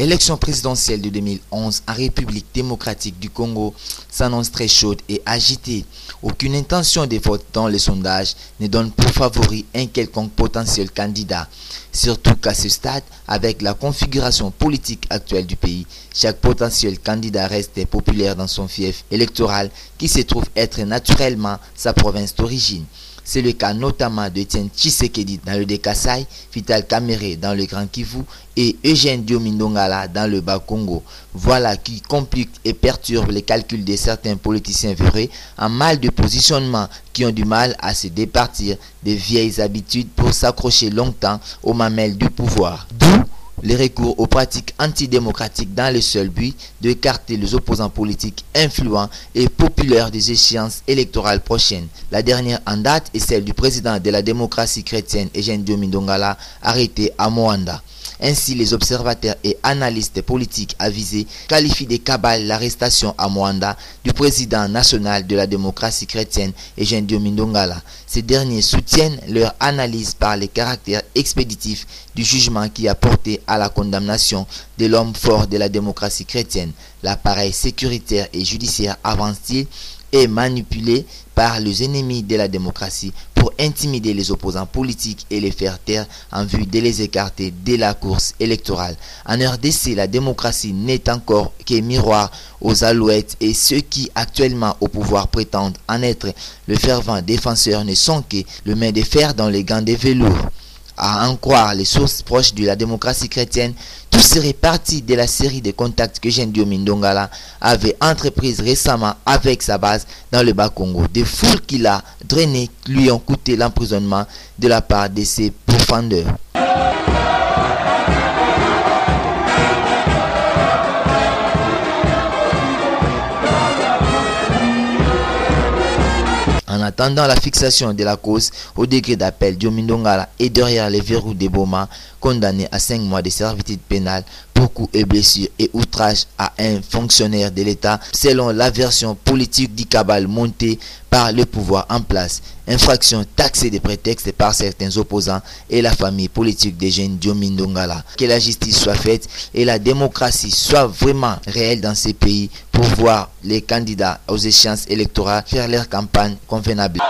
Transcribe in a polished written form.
L'élection présidentielle de 2011 en République démocratique du Congo s'annonce très chaude et agitée. Aucune intention de vote dans les sondages ne donne pour favori un quelconque potentiel candidat. Surtout qu'à ce stade, avec la configuration politique actuelle du pays, chaque potentiel candidat reste populaire dans son fief électoral qui se trouve être naturellement sa province d'origine. C'est le cas notamment de Etienne Tshisekedi dans le Kasaï, Vital Kamerhe dans le Grand Kivu et Eugène Diomaye Ndongala dans le Bas-Congo. Voilà qui complique et perturbe les calculs de certains politiciens véreux en mal de positionnement qui ont du mal à se départir des vieilles habitudes pour s'accrocher longtemps aux mamelles du pouvoir. D'où les recours aux pratiques antidémocratiques dans le seul but d'écarter les opposants politiques influents et populaires des échéances électorales prochaines. La dernière en date est celle du président de la démocratie chrétienne Eugène Diomaye Ndongala, arrêté à Moanda. Ainsi, les observateurs et analystes politiques avisés qualifient de cabale l'arrestation à Moanda du président national de la démocratie chrétienne Eugène Diomaye Ndongala. Ces derniers soutiennent leur analyse par les caractères expéditifs du jugement qui a porté à la condamnation de l'homme fort de la démocratie chrétienne. L'appareil sécuritaire et judiciaire avance-t-il est manipulé par les ennemis de la démocratie pour intimider les opposants politiques et les faire taire en vue de les écarter de la course électorale. En RDC, la démocratie n'est encore que miroir aux alouettes et ceux qui actuellement au pouvoir prétendent en être le fervent défenseur ne sont que le main de fer dans les gants de velours. À en croire les sources proches de la démocratie chrétienne, tout serait parti de la série de contacts que Eugène Diomaye Ndongala avait entreprise récemment avec sa base dans le Bas-Congo. Des foules qu'il a drainées lui ont coûté l'emprisonnement de la part de ses pourfendeurs. En attendant la fixation de la cause au degré d'appel, Diomaye Ndongala est derrière les verrous de Boma, condamné à 5 mois de servitude pénale pour coups et blessures et outrage à un fonctionnaire de l'État, selon la version politique du cabale montée par le pouvoir en place. Infraction taxée de prétexte par certains opposants et la famille politique d'Eugène Diomaye Ndongala. Que la justice soit faite et la démocratie soit vraiment réelle dans ces pays pour voir les candidats aux échéances électorales faire leur campagne convenable.